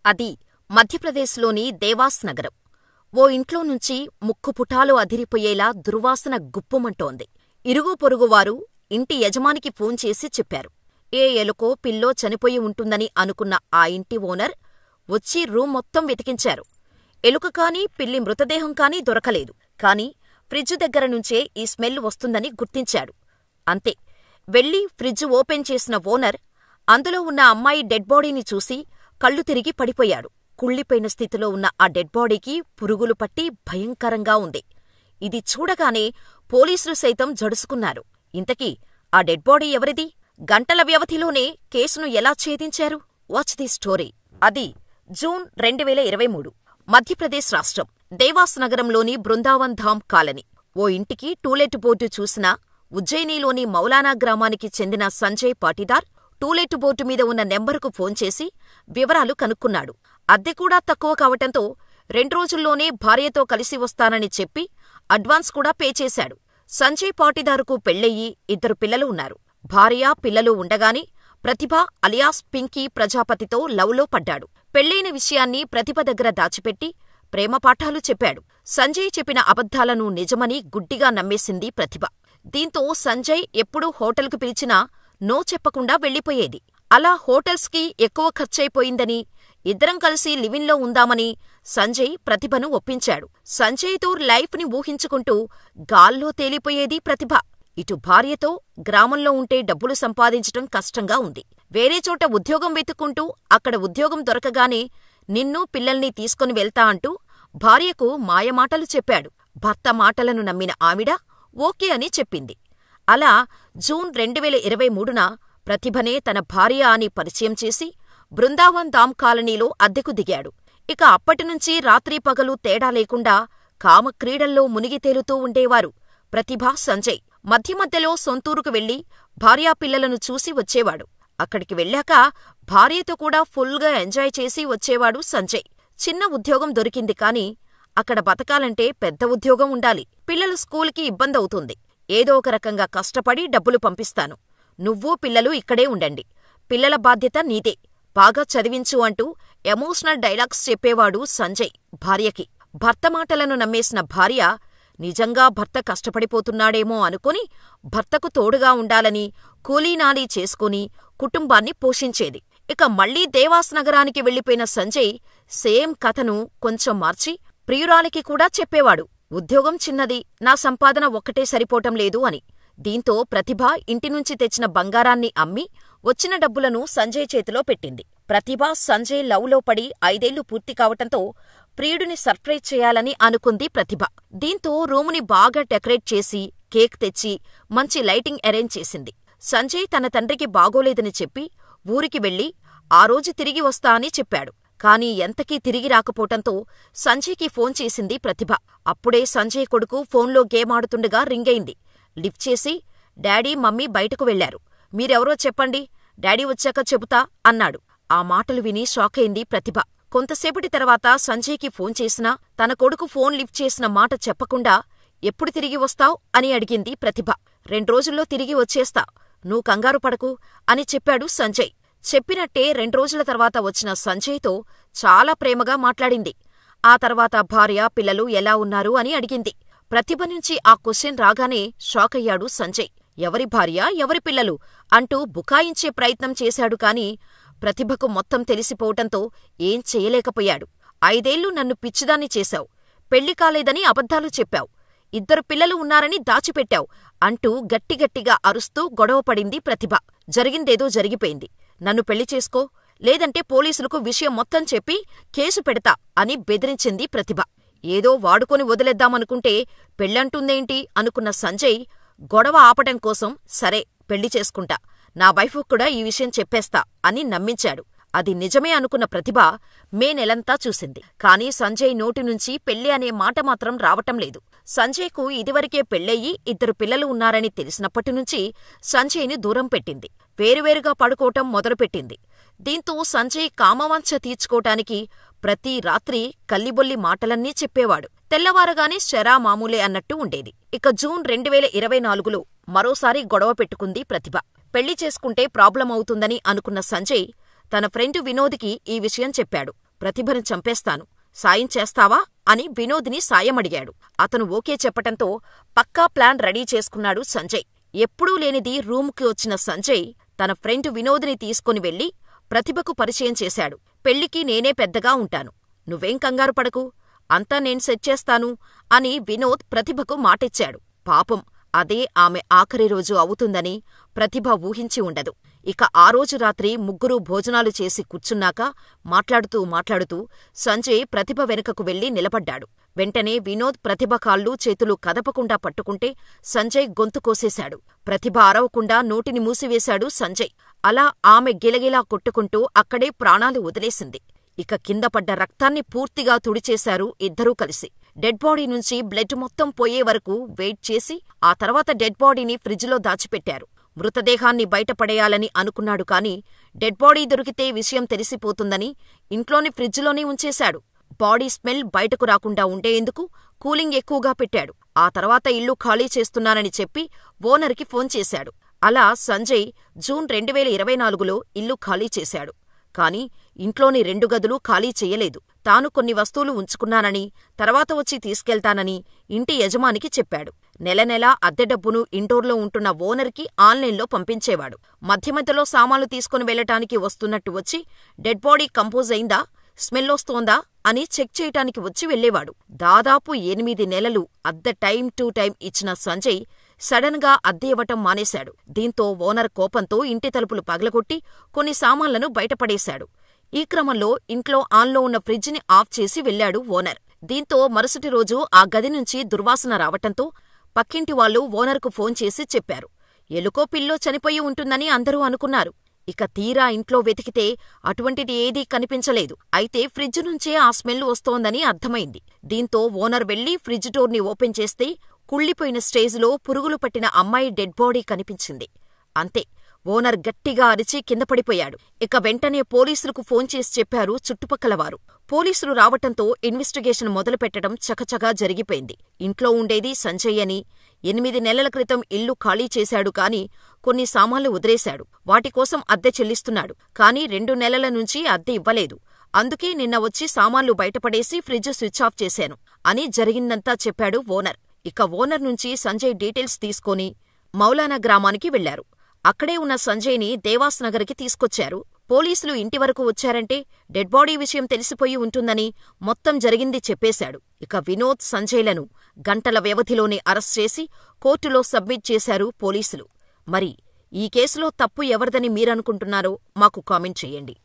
అది మధ్యప్రదేశ్లోని దేవాస్ నగరం. ఓ ఇంట్లో నుంచి ముక్కుపుటాలు అదిరిపోయేలా దుర్వాసన గుప్పుమంటోంది. ఇరుగు పొరుగువారు ఇంటి యజమానికి ఫోన్ చేసి చెప్పారు. ఏ ఎలుకో పిల్లో చనిపోయి ఉంటుందని అనుకున్న ఆ ఇంటి ఓనర్ వచ్చి రూమ్ మొత్తం వెతికించారు. ఎలుక కానీ పిల్లి మృతదేహం కానీ దొరకలేదు. కాని ఫ్రిడ్జ్ దగ్గర నుంచే ఈ స్మెల్ వస్తుందని గుర్తించాడు. అంతే, వెళ్ళి ఫ్రిడ్జ్ ఓపెన్ చేసిన ఓనర్ అందులో ఉన్న అమ్మాయి డెడ్ బాడీని చూసి కళ్ళు తిరిగి పడిపోయాడు. కుళ్ళిపోయిన స్థితిలో ఉన్న ఆ డెడ్ బాడీకి పురుగులు పట్టి భయంకరంగా ఉంది. ఇది చూడగానే పోలీసులు సైతం జడుసుకున్నారు. ఇంతకీ ఆ డెడ్ బాడీ ఎవరిది? గంటల వ్యవధిలోనే కేసును ఎలా ఛేదించారు? Watch the story. అది జూన్ 2023 మధ్యప్రదేశ్ రాష్ట్రం దేవాస్ నగరంలోని బృందావన్ ధామ్ కాలనీ. ఓ ఇంటికి టూలెట్ బోర్డు చూసిన ఉజ్జయినిలోని మౌలానా గ్రామానికి చెందిన సంజయ్ పాటీదార్ టూలెట్ బోర్డు మీద ఉన్న నెంబరుకు ఫోన్ చేసి వివరాలు కనుక్కున్నాడు. అద్దెకూడా తక్కువ కావటంతో 2 రోజుల్లోనే భార్యతో కలిసి వస్తానని చెప్పి అడ్వాన్స్ కూడా పే చేశాడు. సంజయ్ పాటీదారుకు పెళ్ళయి 2 పిల్లలు ఉన్నారు. భార్య, పిల్లలు ఉండగానే ప్రతిభ అలియాస్ పింకీ ప్రజాపతితో లవ్లో పడ్డాడు. పెళ్ళైన విషయాన్ని ప్రతిభ దగ్గర దాచిపెట్టి ప్రేమపాఠాలు చెప్పాడు. సంజయ్ చెప్పిన అబద్ధాలను నిజమని గుడ్డిగా నమ్మేసింది ప్రతిభ. దీంతో సంజయ్ ఎప్పుడూ హోటల్కు పిలిచినా నో చెప్పకుండా వెళ్ళిపోయేది. అలా హోటల్స్కి ఎక్కువ ఖర్చయిపోయిందని, ఇద్దరం కలిసి లివిన్లో ఉందామని సంజయ్ ప్రతిభను ఒప్పించాడు. సంజయ్తో లైఫ్ని ఊహించుకుంటూ గాల్లో తేలిపోయేది ప్రతిభ. ఇటు భార్యతో గ్రామంలో ఉంటే డబ్బులు సంపాదించటం కష్టంగా ఉంది. వేరే చోట ఉద్యోగం వెతుక్కుంటూ అక్కడ ఉద్యోగం దొరకగానే నిన్ను పిల్లల్ని తీసుకుని వెళ్తా అంటూ భార్యకు మాయమాటలు చెప్పాడు. భర్త మాటలను నమ్మిన ఆవిడ ఓకే అని చెప్పింది. అలా జూన్ 2023న ప్రతిభనే తన భార్య అని పరిచయం చేసి బృందావన్ ధామ్ కాలనీలో అద్దెకు దిగాడు. ఇక అప్పటినుంచి రాత్రి పగలు తేడా లేకుండా కామక్రీడల్లో మునిగి తేలుతూ ఉండేవారు ప్రతిభ, సంజయ్. మధ్య మధ్యలో సొంతూరుకు వెళ్లి భార్యాపిల్లలను చూసి వచ్చేవాడు. అక్కడికి వెళ్ళాక భార్యతో కూడా ఫుల్గా ఎంజాయ్ చేసి వచ్చేవాడు సంజయ్. చిన్న ఉద్యోగం దొరికింది కాని అక్కడ బతకాలంటే పెద్ద ఉద్యోగం ఉండాలి. పిల్లలు స్కూల్కి ఇబ్బందవుతుంది. ఏదో ఒక రకంగా కష్టపడి డబ్బులు పంపిస్తాను. నువ్వూ పిల్లలు ఇక్కడే ఉండండి. పిల్లల బాధ్యత నీదే. బాగా చదివించు అంటూ ఎమోషనల్ డైలాగ్స్ చెప్పేవాడు సంజయ్ భార్యకి. భర్త మాటలను నమ్మేసిన భార్య నిజంగా భర్త కష్టపడిపోతున్నాడేమో అనుకుని భర్తకు తోడుగా ఉండాలని కూలీనాలీ చేసుకుని కుటుంబాన్ని పోషించేది. ఇక మళ్లీ దేవాస్ నగరానికి వెళ్లిపోయిన సంజయ్ సేమ్ కథను కొంచెం మార్చి ప్రియురాలికి కూడా చెప్పేవాడు. ఉద్యోగం చిన్నది, నా సంపాదన ఒక్కటే సరిపోవటం లేదు అని. దీంతో ప్రతిభ ఇంటినుంచి తెచ్చిన బంగారాన్ని అమ్మి వచ్చిన డబ్బులను సంజయ్ చేతిలో పెట్టింది. ప్రతిభ, సంజయ్ లవ్లో పడి 5 ఏళ్లు పూర్తి కావటంతో ప్రియుడిని సర్ప్రైజ్ చేయాలని అనుకుంది ప్రతిభ. దీంతో రూముని బాగా డెకరేట్ చేసి కేక్ తెచ్చి మంచి లైటింగ్ అరేంజ్ చేసింది. సంజయ్ తన తండ్రికి బాగోలేదని చెప్పి ఊరికి వెళ్లి ఆ రోజు తిరిగి వస్తా అని చెప్పాడు. కాని ఎంతకీ తిరిగి రాకపోవటంతో సంజయ్కి ఫోన్ చేసింది ప్రతిభ. అప్పుడే సంజయ్ కొడుకు ఫోన్లో గేమ్ ఆడుతుండగా రింగయింది. లిఫ్ట్ చేసి, డాడీ, మమ్మీ బయటకు వెళ్లారు. మీరెవరో చెప్పండి, డాడీ వచ్చాక చెబుతా అన్నాడు. ఆ మాటలు విని షాకైంది ప్రతిభ. కొంతసేపటి తర్వాత సంజయ్కి ఫోన్ చేసినా తన కొడుకు ఫోన్ లిఫ్ట్ చేసిన మాట చెప్పకుండా ఎప్పుడు తిరిగి వస్తావ్ అని అడిగింది ప్రతిభ. 2 రోజుల్లో తిరిగి వచ్చేస్తా, నువ్వు కంగారు పడకు అని చెప్పాడు సంజయ్. చెప్పినట్టే 2 రోజుల తర్వాత వచ్చిన సంజయ్తో చాలా ప్రేమగా మాట్లాడింది. ఆ తర్వాత భార్య, పిల్లలు ఎలా ఉన్నారు అని అడిగింది. ప్రతిభ నుంచి ఆ క్వశ్చన్ రాగానే షాకయ్యాడు సంజయ్. ఎవరి భార్య, ఎవరి పిల్లలు అంటూ బుకాయించే ప్రయత్నం చేశాడు కాని ప్రతిభకు మొత్తం తెలిసిపోవటంతో ఏం చెయ్యలేకపోయాడు. 5 ఏళ్లు నన్ను పిచ్చిదాన్ని చేశావు, పెళ్లి కాలేదని అబద్ధాలు చెప్పావు, 2 పిల్లలు ఉన్నారని దాచిపెట్టావు అంటూ గట్టిగట్టిగా అరుస్తూ గొడవపడింది ప్రతిభ. జరిగిందేదో జరిగిపోయింది. నన్ను పెళ్లి చేసుకో, లేదంటే పోలీసులకు విషయం మొత్తం చెప్పి కేసు పెడతా అని బెదిరించింది ప్రతిభ. ఏదో వాడుకొని వదిలేద్దామనుకుంటే పెళ్ళంటుందేంటి అనుకున్న సంజయ్ గొడవ ఆపటం కోసం సరే పెళ్లి చేసుకుంటా, నా వైఫ్కు కూడా ఈ విషయం చెప్పేస్తా అని నమ్మించాడు. అది నిజమే అనుకున్న ప్రతిభ మే నెలంతా చూసింది. కాని సంజయ్ నోటి నుంచి పెళ్లి అనే మాట మాత్రం రావటం లేదు. సంజయ్కు ఇదివరకే పెళ్ళయి 2 పిల్లలు ఉన్నారని తెలిసినప్పటినుంచి సంజయ్ని దూరం పెట్టింది. వేరువేరుగా పడుకోవటం మొదలుపెట్టింది. దీంతో సంజయ్ కామవాంఛ తీర్చుకోటానికి ప్రతి రాత్రి కల్లిబొల్లి మాటలన్నీ చెప్పేవాడు. తెల్లవారగానే శరా మామూలే అన్నట్టు ఉండేది. ఇక జూన్ 2024లో మరోసారి గొడవ పెట్టుకుంది ప్రతిభ. పెళ్లి చేసుకుంటే ప్రాబ్లం అవుతుందని అనుకున్న సంజయ్ తన ఫ్రెండ్ వినోద్కి ఈ విషయం చెప్పాడు. ప్రతిభను చంపేస్తాను. సాయం చేస్తావా అని వినోద్ని సాయమడిగాడు. అతను ఓకే చెప్పటంతో పక్కా ప్లాన్ రెడీ చేసుకున్నాడు సంజయ్. ఎప్పుడూ లేనిది రూముకి వచ్చిన సంజయ్ తన ఫ్రెండ్ వినోద్ని తీసుకుని వెళ్లి ప్రతిభకు పరిచయం చేశాడు. పెళ్లికి నేనే పెద్దగా ఉంటాను, నువ్వేం కంగారు పడకు, అంతా నేను సెట్ చేస్తాను అని వినోద్ ప్రతిభకు మాటిచ్చాడు. పాపం అదే ఆమె ఆఖరి రోజు అవుతుందని ప్రతిభ ఊహించి ఉండదు. ఇక ఆ రోజు రాత్రి ముగ్గురూ భోజనాలు చేసి కూర్చున్నాక మాట్లాడుతూ సంజయ్ ప్రతిభ వెనుకకు వెళ్లి నిలబడ్డాడు. వెంటనే వినోద్ ప్రతిభ కాళ్ళు చేతులు కదపకుండా పట్టుకుంటే సంజయ్ గొంతు కోసేశాడు. ప్రతిభ అరవకుండా నోటిని మూసివేశాడు సంజయ్. అలా ఆమె గిలగిలా కొట్టుకుంటూ అక్కడే ప్రాణాలు వదిలేసింది. ఇక కిందపడ్డ రక్తాన్ని పూర్తిగా తుడిచేశారు ఇద్దరూ కలిసి. డెడ్ బాడీ నుంచి బ్లడ్ మొత్తం పోయే వరకు వెయిట్ చేసి ఆ తర్వాత డెడ్ బాడీని ఫ్రిడ్జ్లో దాచిపెట్టారు. మృతదేహాన్ని బయటపడేయాలని అనుకున్నాడు కాని డెడ్ బాడీ దొరికితే విషయం తెలిసిపోతుందని ఇంట్లోని ఫ్రిడ్జ్లోనే ఉంచేశాడు. బాడీ స్మెల్ బయటకు రాకుండా ఉండేందుకు కూలింగ్ ఎక్కువగా పెట్టాడు. ఆ తర్వాత ఇల్లు ఖాళీ చేస్తున్నానని చెప్పి ఓనర్కి ఫోన్ చేశాడు. అలా సంజయ్ జూన్ 2024లో ఇల్లు ఖాళీ చేశాడు. కాని ఇంట్లోని 2 గదులు ఖాళీ చెయ్యలేదు. తాను కొన్ని వస్తువులు ఉంచుకున్నానని, తర్వాత వచ్చి తీసుకెళ్తానని ఇంటి యజమానికి చెప్పాడు. నెలనెలా అద్దె డబ్బును ఇండోర్లో ఉంటున్న ఓనర్కి ఆన్లైన్లో పంపించేవాడు. మధ్యమధ్యలో సామాన్లు తీసుకుని వెళ్లటానికి వస్తున్నట్టు వచ్చి డెడ్ బాడీ కంపోజ్ అయిందా, స్మెల్లొస్తోందా అని చెక్ చేయటానికి వచ్చి వెళ్లేవాడు. దాదాపు 8 నెలలు అద్దె టైం టు టైం ఇచ్చిన సంజయ్ సడన్ గా అద్దె ఇవ్వటం మానేశాడు. దీంతో ఓనర్ కోపంతో ఇంటి తలుపులు పగలగొట్టి కొన్ని సామాన్లను బయటపడేశాడు. ఈ క్రమంలో ఇంట్లో ఆన్లో ఉన్న ఫ్రిడ్జిని ఆఫ్ చేసి వెళ్లాడు ఓనర్. దీంతో మరుసటి రోజు ఆ గది నుంచి దుర్వాసన రావటంతో పక్కింటి వాళ్లు ఓనర్కు ఫోన్ చేసి చెప్పారు. ఎలుకో పిల్లో చనిపోయి ఉంటుందని అందరూ అనుకున్నారు. ఇక తీరా ఇంట్లో వెతికితే అటువంటిది ఏదీ కనిపించలేదు. అయితే ఫ్రిడ్జ్ నుంచే ఆ స్మెల్ వస్తోందని అర్థమైంది. దీంతో ఓనర్ వెళ్లి ఫ్రిడ్జ్ డోర్ని ఓపెన్ చేస్తే కుళ్ళిపోయిన స్టేజ్లో పురుగులు పట్టిన అమ్మాయి డెడ్ బాడీ కనిపించింది. అంతే, ఓనర్ గట్టిగా అరిచి కిందపడిపోయాడు. ఇక వెంటనే పోలీసులకు ఫోన్ చేసి చెప్పారు చుట్టుపక్కలవారు. పోలీసులు రావటంతో ఇన్వెస్టిగేషన్ మొదలుపెట్టడం చకచకా జరిగిపోయింది. ఇంట్లో ఉండేది సంజయ్ అని, 8 నెలల క్రితం ఇల్లు ఖాళీ చేశాడు కాని కొన్ని సామాన్లు వదిలేశాడు. వాటికోసం అద్దె చెల్లిస్తున్నాడు. కాని 2 నెలల నుంచి అద్దె ఇవ్వలేదు. అందుకే నిన్న వచ్చి సామాన్లు బయటపడేసి ఫ్రిడ్జ్ స్విచ్ ఆఫ్ చేశాను అని జరిగిందంతా చెప్పాడు ఓనర్. ఇక ఓనర్ నుంచి సంజయ్ డీటెయిల్స్ తీసుకొని మౌలానా గ్రామానికి వెళ్లారు. అక్కడే ఉన్న సంజయ్ని దేవాస్ నగర్కి తీసుకొచ్చారు. పోలీసులు ఇంటి వరకు వచ్చారంటే డెడ్ బాడీ విషయం తెలిసిపోయి ఉంటుందని మొత్తం జరిగింది చెప్పేశాడు. ఇక వినోద్, సంజయ్లను గంటల వ్యవధిలోనే అరెస్ట్ చేసి కోర్టులో సబ్మిట్ చేశారు పోలీసులు. మరి ఈ కేసులో తప్పు ఎవరిదని మీరనుకుంటున్నారో మాకు కామెంట్ చేయండి.